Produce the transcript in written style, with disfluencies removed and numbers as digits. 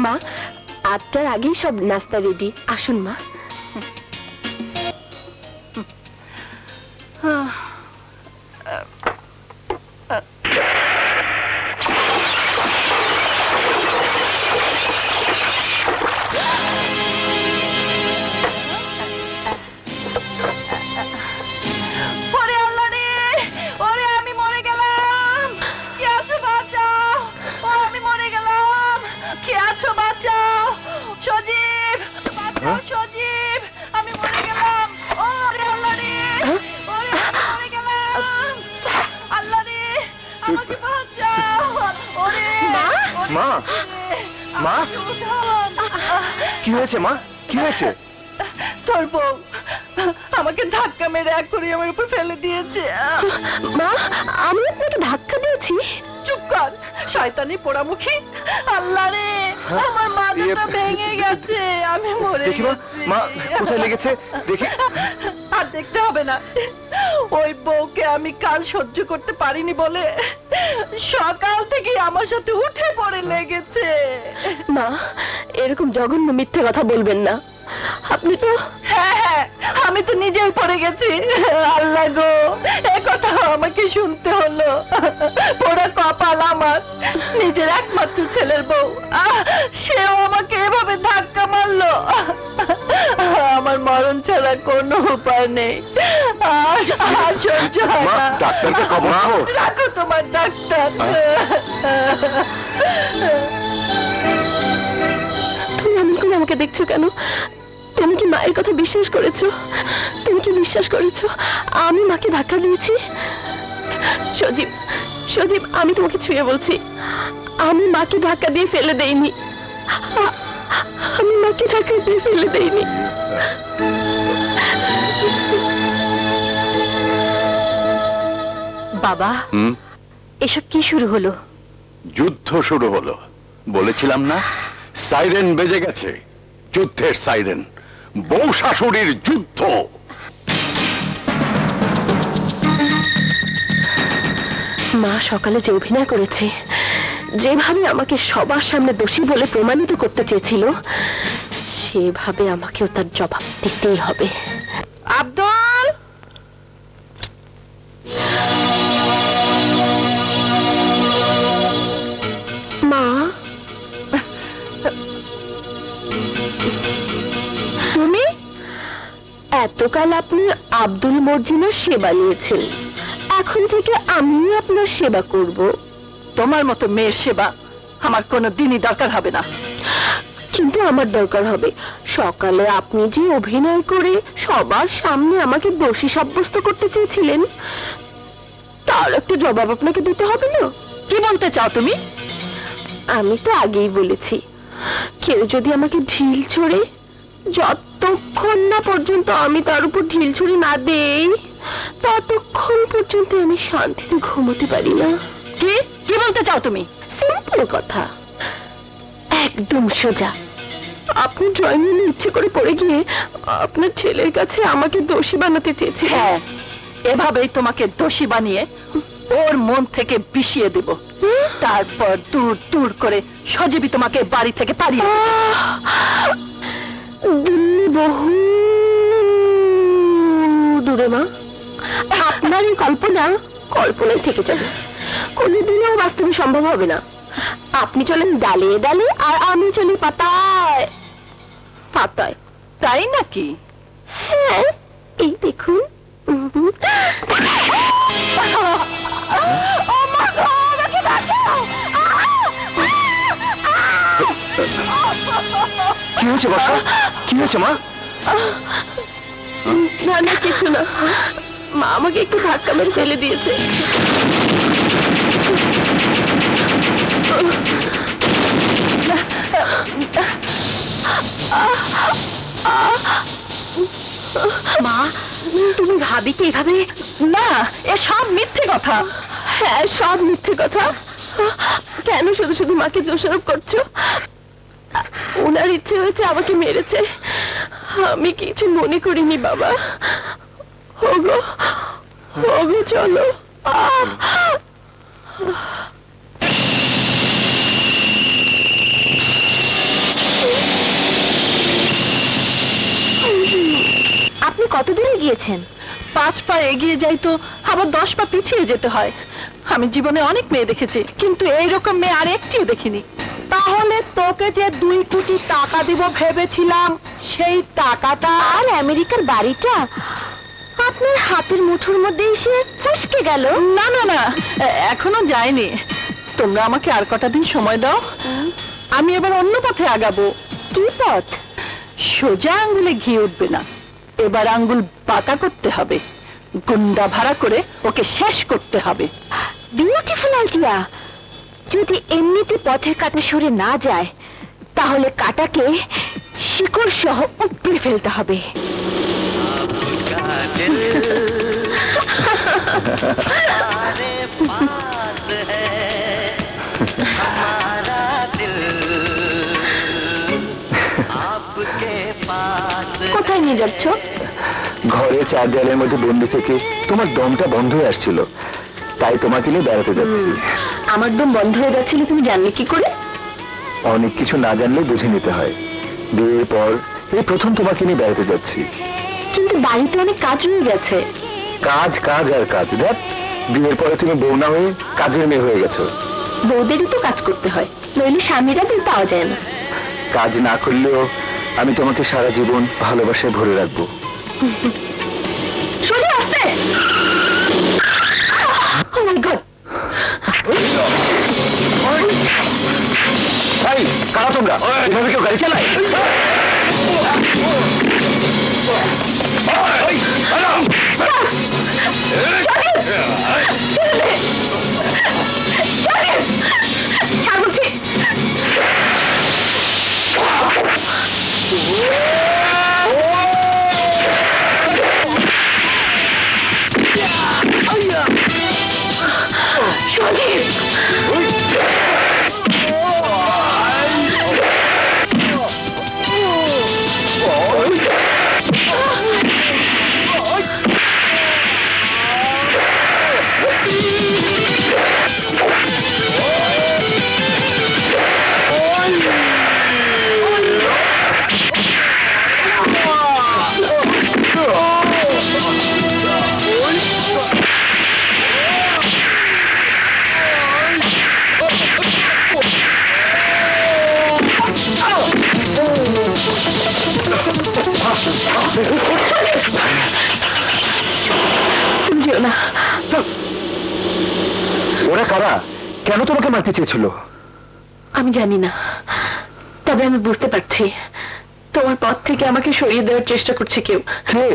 মা, 8টার আগেই সব নাস্তা রেডি, আসুন মা। কি হয়েছে মা? কি হয়েছে? তোর বউ আমাকে ধাক্কা মেরে এক করে আমার উপর ফেলে দিয়েছে। মা, আমি আপনাকে ধাক্কা দিয়েছি? চুপ কর শয়তানি পোড়ামুখী। আল্লাহ রে, আমার মাথাটা ভেঙে গেছে, আমি মরে গেছি। মা কোথায় লেগেছে দেখি। আর দেখতে হবে না, ওই বউকে আমি কাল সহ্য করতে পারিনি বলে সকাল থেকে আমার সাথে উঠে পড়ে লেগেছে। মা, এরকম জঘন্য মিথ্যে কথা বলবেন না। আপনি তো... হ্যাঁ, আমি তো নিজেই পড়ে গেছি। আল্লাহ গো, এ কথা আমাকে শুনতে হলো। পোড়া কপাল আমার, নিজের একমাত্র ছেলের বউ, সেও আমাকে এভাবে ধাক্কা মারলো। আমার মরণ ছাড়া কোনো উপায় নেই। আর সহ্য হয় না। ডাক্তারকে খবর দাও। রাখো তোমার ডাক্তার। তুমি এমন করে আমাকে দেখছো কেন? তুমি কি মায়ের কথা বিশ্বাস করেছো? তুমি কি বিশ্বাস করেছো আমি মাকে ধাক্কা দিয়েছি? সজীব, সজীব, আমি তোমাকে ছুঁয়ে বলছি, আমি মাকে ধাক্কা দিয়ে ফেলে দেইনি। আমি মাকে ধাক্কা দিয়ে ফেলে দেইনি। বাবা, এসব কি শুরু হলো? যুদ্ধ শুরু হলো। বলেছিলাম না, সাইরেন বেজে গেছে, যুদ্ধের সাইরেন, বউ শাশুড়ির যুদ্ধ। মা সকালে যে অভিনয় করেছে, যেভাবে আমাকে সবার সামনে দোষী বলে প্রমাণিত করতে চেয়েছিল, সেভাবে আমাকেও তার জবাব দিতেই হবে। আব্দুল, মা, তুমি এতকাল আপনি আব্দুল মর্জিনার সেবা নিয়েছেন, এখন থেকে আমিও আপনার সেবা করব। তোমার মতো মেয়ের সেবা আমার কোনো দিনই দরকার হবে না। কিন্তু আমার দরকার হবে। সকালে আপনি যে অভিনয় করে সবার সামনে আমাকে দোষী সাব্যস্ত করতে চেয়েছিলেন, তার একটা জবাব আপনাকে দিতে হবে না? কি বলতে চাও তুমি? আমি তো আগেই বলেছি, কেউ যদি আমাকে ঢিল ছড়ে, যতক্ষণ না পর্যন্ত আমি তার উপর ঢিল ছুঁড়ে না দেই, ততক্ষণ পর্যন্ত আমি শান্তিতে ঘুমোতে পারি না। কি কি বলতে চাও তুমি? সিম্পল কথা, একদম সোজা। আপনি ড্রয়িং রুমে ইচ্ছে করে পড়ে গিয়ে আপনার ছেলের কাছে আমাকে দোষী বানাতে চেয়েছেন। হ্যাঁ, এভাবেই তোমাকে দোষী বানিয়ে ওর মন থেকে বিষিয়ে দেব, তারপর দূর দূর করে সজীবী তোমাকে বাড়ি থেকে তাড়িয়ে দিল্লি বহু দূরে মা। আপনার এই কল্পনা কল্পনায় থেকে যাবে, কোনোদিনও বাস্তবে সম্ভব হবে না। আপনি চলেন ডালে ডালে, আর আমি চলি পাতায় পাতায়। তাই নাকি? হ্যাঁ, এই দেখুন। কি হয়েছে বর্ষা? কি হয়েছে মা? না না, কিছু না। মা আমাকে একটু ধাক্কা মেরে ফেলে দিয়েছে। মা, তুমি ভাবিকে এভাবে? না, এ সব মিথ্যে কথা। হ্যাঁ, সব মিথ্যে কথা। কেন শুধু শুধু মাকে দোষারোপ করছো? ওনার ইচ্ছে হয়েছে আমাকে মেরেছে, আমি কিছু মনে করিনি বাবা। ওগো ওগো, চলো। কত দূরে গিয়েছেন? 5 পা এগিয়ে যাই তো আবার 10 পা পিছিয়ে যেতে হয়। আমি জীবনে অনেক মেয়ে দেখেছি, কিন্তু এইরকম মেয়ে আর একটিও দেখিনি। তাহলে তোকে যে 2 কোটি টাকা দিব ভেবেছিলাম, সেই টাকাটা আর আমেরিকার বাড়িটা আপনার হাতের মুঠোর মধ্যে এসে ফসকে গেল? না না না, এখনো যায়নি। তোমরা আমাকে আর কটা দিন সময় দাও, আমি এবার অন্য পথে আগাবো। কি পথ? সোজা আঙ্গুলে ঘি উঠবে না, এবার আঙ্গুল বাঁকা করতে হবে। গুন্ডা ভাড়া করে ওকে শেষ করতে হবে। Beautiful idea. যদি এমনিতে পথের কাটা সরে না যায়, তাহলে কাটাকে শিকড় সহ উপড়ে ফেলতে হবে। কোথায় নিয়ে যাচ্ছ? ঘরে 4 দেয়ালের মধ্যে বন্দি থেকে তোমার দমটা বন্ধ হয়ে আসছিল, তাই তোমাকে নিয়ে বেড়াতে যাচ্ছি। আমার দম বন্ধ হয়ে যাচ্ছিল, তুমি জানলে কি করে? অনেক কিছু না জানলেও বুঝে নিতে হয়। বিয়ের পর এই প্রথম তোমাকে নিয়ে বেড়াতে যাচ্ছি। কিন্তু বাড়িতে অনেক কাজ রয়ে গেছে। কাজ কাজ আর কাজ। দেখ, বিয়ের পরে তুমি বউ না হয়ে কাজের মেয়ে হয়ে গেছো। বউদেরই তো কাজ করতে হয়, নইলে স্বামীরা তো পাওয়া যায় না। কাজ না করলেও আমি তোমাকে সারা জীবন ভালোবাসায় ভরে রাখবো। সরে আসতে! Oh my God! ভাই, কারা তোমরা? এভাবে কেউ গাড়ি চালায়? ছাড় বলছি! সজীব! তুমি যেও না। ওরা কারা? কেন তোমাকে মারতে চেয়েছিল? আমি জানি না, তবে আমি বুঝতে পারছি তোমার পথ থেকে আমাকে সরিয়ে দেওয়ার চেষ্টা করছে কেউ। কে?